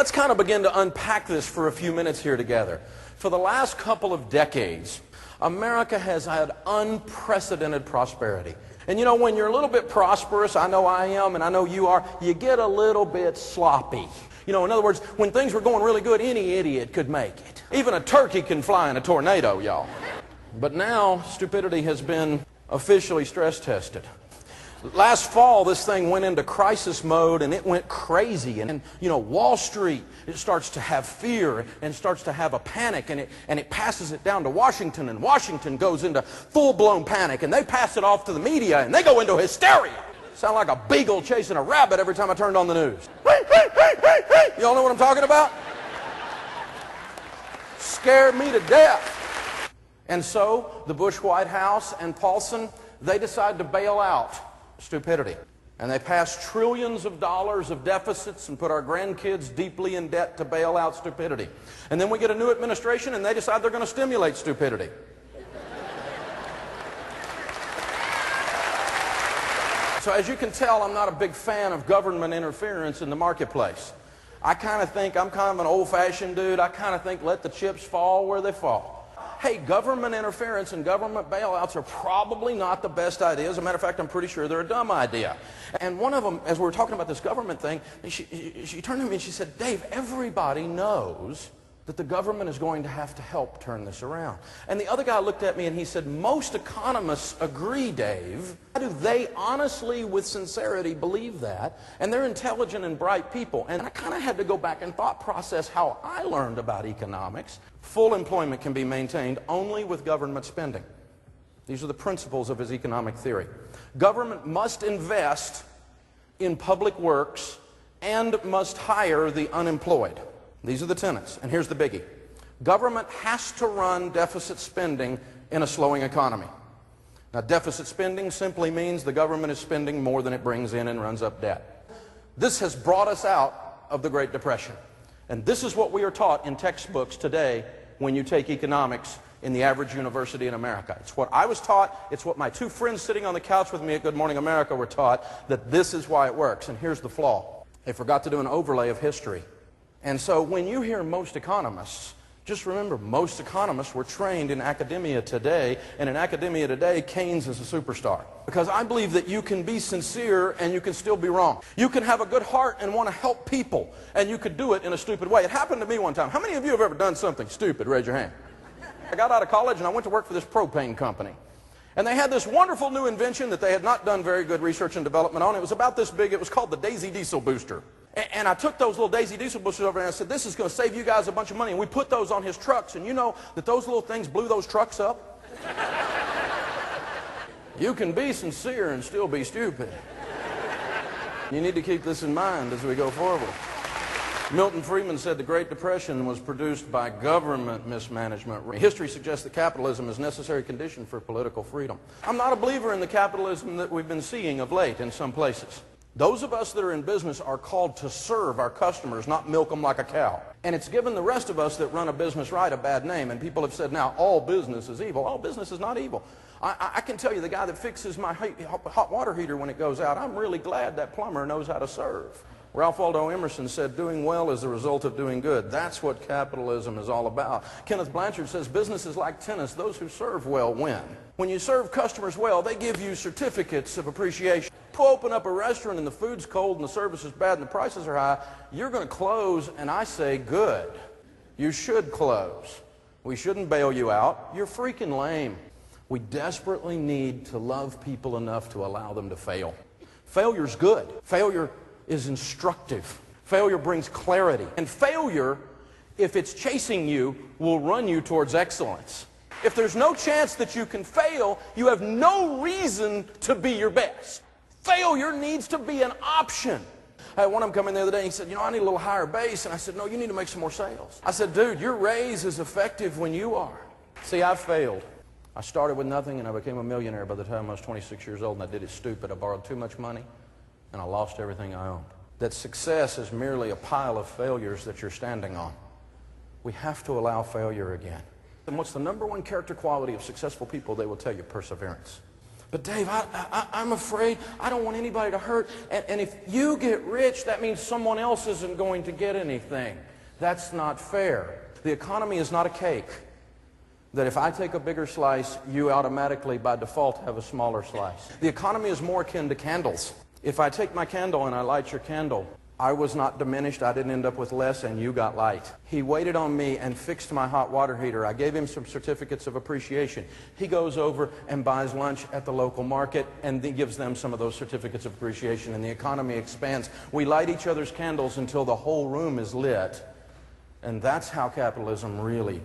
Let's kind of begin to unpack this for a few minutes here together. For the last couple of decades, America has had unprecedented prosperity. And you know, when you're a little bit prosperous, I know I am and I know you are, you get a little bit sloppy. You know, in other words, when things were going really good, any idiot could make it. Even a turkey can fly in a tornado, y'all. But now, stupidity has been officially stress tested. Last fall, this thing went into crisis mode and it went crazy. And you know, Wall Street, it starts to have fear and starts to have a panic, and it passes it down to Washington, and Washington goes into full-blown panic, and they pass it off to the media and they go into hysteria. Sound like a beagle chasing a rabbit every time I turned on the news. Y'all know what I'm talking about? Scared me to death. And so the Bush White House and Paulson, they decide to bail out stupidity. And they pass trillions of dollars of deficits and put our grandkids deeply in debt to bail out stupidity. And then we get a new administration and they decide they're going to stimulate stupidity. So as you can tell, I'm not a big fan of government interference in the marketplace. I kind of think, I'm kind of an old-fashioned dude, I kind of think let the chips fall where they fall. Hey, government interference and government bailouts are probably not the best idea. As a matter of fact, I'm pretty sure they're a dumb idea. And one of them, as we were talking about this government thing, she turned to me and she said, Dave, everybody knows that the government is going to have to help turn this around. And the other guy looked at me and he said, most economists agree, Dave. How do they honestly, with sincerity, believe that? And they're intelligent and bright people. And I kind of had to go back and thought process how I learned about economics. Full employment can be maintained only with government spending. These are the principles of his economic theory. Government must invest in public works and must hire the unemployed. These are the tenets, and here's the biggie. Government has to run deficit spending in a slowing economy. Now, deficit spending simply means the government is spending more than it brings in and runs up debt. This has brought us out of the Great Depression. And this is what we are taught in textbooks today when you take economics in the average university in America. It's what I was taught, it's what my two friends sitting on the couch with me at Good Morning America were taught, that this is why it works. And here's the flaw. They forgot to do an overlay of history. And so when you hear most economists, just remember, most economists were trained in academia today, and in academia today, Keynes is a superstar. Because I believe that you can be sincere and you can still be wrong. You can have a good heart and want to help people, and you could do it in a stupid way. It happened to me one time. How many of you have ever done something stupid? Raise your hand. I got out of college and I went to work for this propane company. And they had this wonderful new invention that they had not done very good research and development on. It was about this big. It was called the Daisy Diesel Booster. And I took those little Daisy Diesel boosters over there and I said, this is going to save you guys a bunch of money. And we put those on his trucks. And you know that those little things blew those trucks up? You can be sincere and still be stupid. You need to keep this in mind as we go forward. Milton Friedman said the Great Depression was produced by government mismanagement. History suggests that capitalism is a necessary condition for political freedom. I'm not a believer in the capitalism that we've been seeing of late in some places. Those of us that are in business are called to serve our customers, not milk them like a cow. And it's given the rest of us that run a business right a bad name. And people have said, now, all business is evil. All business is not evil. I can tell you, the guy that fixes my hot water heater when it goes out, I'm really glad that plumber knows how to serve. Ralph Waldo Emerson said, doing well is the result of doing good. That's what capitalism is all about. Kenneth Blanchard says, business is like tennis. Those who serve well win. When you serve customers well, they give you certificates of appreciation. If you open up a restaurant and the food's cold and the service is bad and the prices are high, you're going to close, and I say good. You should close. We shouldn't bail you out. You're freaking lame. We desperately need to love people enough to allow them to fail. Failure's good. Failure is instructive. Failure brings clarity. And failure, if it's chasing you, will run you towards excellence. If there's no chance that you can fail, you have no reason to be your best. Failure needs to be an option. I had one of them come in the other day and he said, you know, I need a little higher base. And I said, no, you need to make some more sales. I said, dude, your raise is effective when you are. See, I've failed. I started with nothing and I became a millionaire by the time I was 26 years old, and I did it stupid. I borrowed too much money and I lost everything I owned. That success is merely a pile of failures that you're standing on. We have to allow failure again. And what's the number one character quality of successful people? They will tell you perseverance. But Dave, I'm afraid I don't want anybody to hurt. And if you get rich, that means someone else isn't going to get anything. That's not fair. The economy is not a cake that if I take a bigger slice, you automatically, by default, have a smaller slice. The economy is more akin to candles. If I take my candle and I light your candle, I was not diminished. I didn't end up with less, and you got light. He waited on me and fixed my hot water heater. I gave him some certificates of appreciation. He goes over and buys lunch at the local market and gives them some of those certificates of appreciation, and the economy expands. We light each other's candles until the whole room is lit, and that's how capitalism really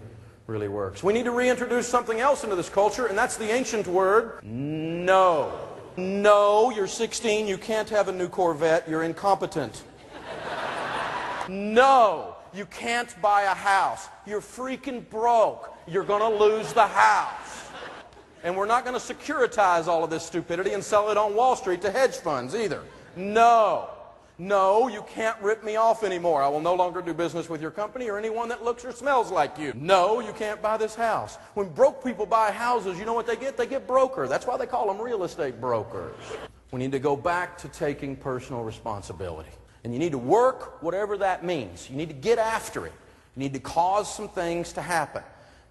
works. We need to reintroduce something else into this culture, and that's the ancient word, no. No, you're 16, you can't have a new Corvette, you're incompetent. No, you can't buy a house. You're freaking broke. You're going to lose the house. And we're not going to securitize all of this stupidity and sell it on Wall Street to hedge funds either. No. No, you can't rip me off anymore. I will no longer do business with your company or anyone that looks or smells like you. No, you can't buy this house. When broke people buy houses, you know what they get? They get broker. That's why they call them real estate brokers. We need to go back to taking personal responsibility. And you need to work whatever that means. You need to get after it. You need to cause some things to happen.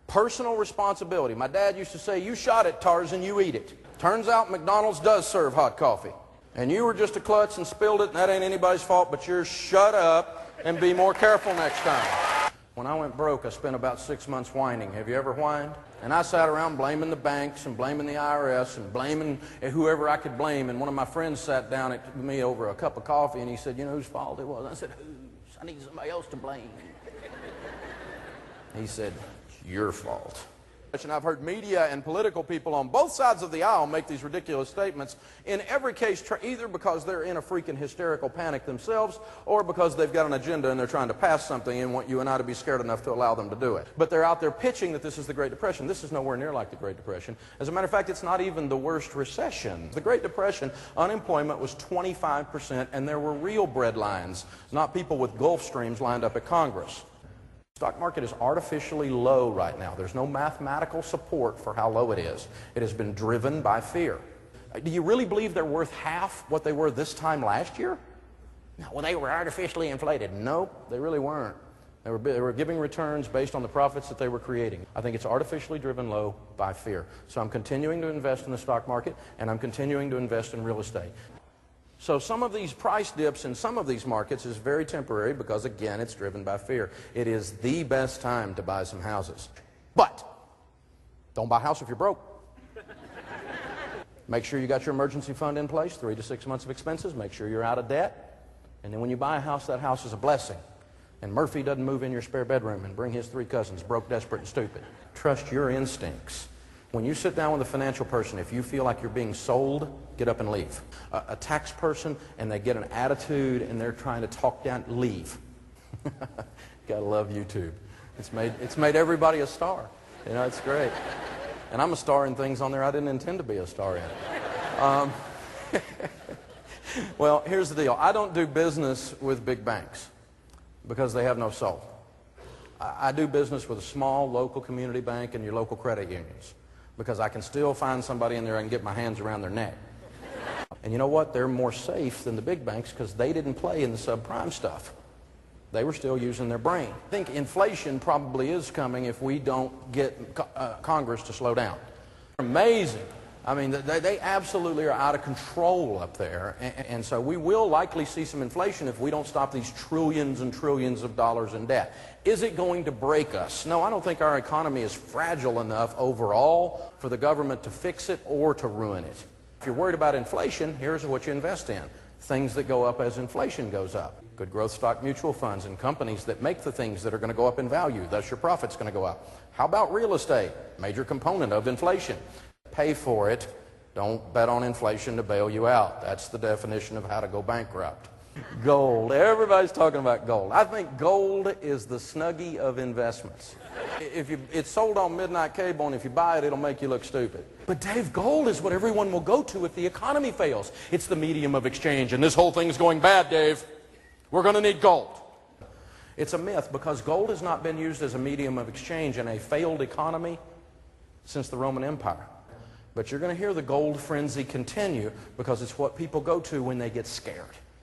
Personal responsibility. My dad used to say, you shot it, Tarzan, you eat it. Turns out McDonald's does serve hot coffee. And you were just a klutz and spilled it, and that ain't anybody's fault, but you're shut up and be more careful next time. When I went broke, I spent about 6 months whining. Have you ever whined? And I sat around blaming the banks and blaming the IRS and blaming whoever I could blame. And one of my friends sat down at me over a cup of coffee, and he said, you know whose fault it was? I said, whose? I need somebody else to blame. He said, it's your fault. And I've heard media and political people on both sides of the aisle make these ridiculous statements, in every case either because they're in a freaking hysterical panic themselves or because they've got an agenda and they're trying to pass something and want you and I to be scared enough to allow them to do it. But they're out there pitching that this is the Great Depression. This is nowhere near like the Great Depression. As a matter of fact, it's not even the worst recession. The Great Depression, unemployment was 25%, and there were real bread lines, not people with Gulf Streams lined up at Congress. The stock market is artificially low right now. There's no mathematical support for how low it is. It has been driven by fear. Do you really believe they're worth half what they were this time last year? No, well, they were artificially inflated. Nope, they really weren't. They were giving returns based on the profits that they were creating. I think it's artificially driven low by fear. So I'm continuing to invest in the stock market, and I'm continuing to invest in real estate. So some of these price dips in some of these markets is very temporary because, again, it's driven by fear. It is the best time to buy some houses. But don't buy a house if you're broke. Make sure you got your emergency fund in place, 3 to 6 months of expenses. Make sure you're out of debt. And then when you buy a house, that house is a blessing. And Murphy doesn't move in your spare bedroom and bring his 3 cousins, broke, desperate, and stupid. Trust your instincts. When you sit down with a financial person, if you feel like you're being sold, get up and leave. A tax person, and they get an attitude and they're trying to talk down, leave. Gotta love YouTube. It's made everybody a star. You know, it's great. And I'm a star in things on there I didn't intend to be a star in. Well, here's the deal. I don't do business with big banks because they have no soul. I do business with a small local community bank and your local credit unions, because I can still find somebody in there I can get my hands around their neck. And you know what? They're more safe than the big banks because they didn't play in the subprime stuff. They were still using their brain. I think inflation probably is coming if we don't get Congress to slow down. Amazing. I mean, they absolutely are out of control up there. And so we will likely see some inflation if we don't stop these trillions and trillions of dollars in debt. Is it going to break us? No, I don't think our economy is fragile enough overall for the government to fix it or to ruin it. If you're worried about inflation, here's what you invest in. Things that go up as inflation goes up. Good growth stock mutual funds and companies that make the things that are going to go up in value. Thus your profit's going to go up. How about real estate? Major component of inflation. Pay for it. Don't bet on inflation to bail you out. That's the definition of how to go bankrupt. Gold. Everybody's talking about gold. I think gold is the Snuggie of investments. It's sold on midnight cable, and if you buy it, it'll make you look stupid. But Dave, gold is what everyone will go to if the economy fails. It's the medium of exchange, and this whole thing's going bad, Dave. We're going to need gold. It's a myth because gold has not been used as a medium of exchange in a failed economy since the Roman Empire. But you're going to hear the gold frenzy continue because it's what people go to when they get scared.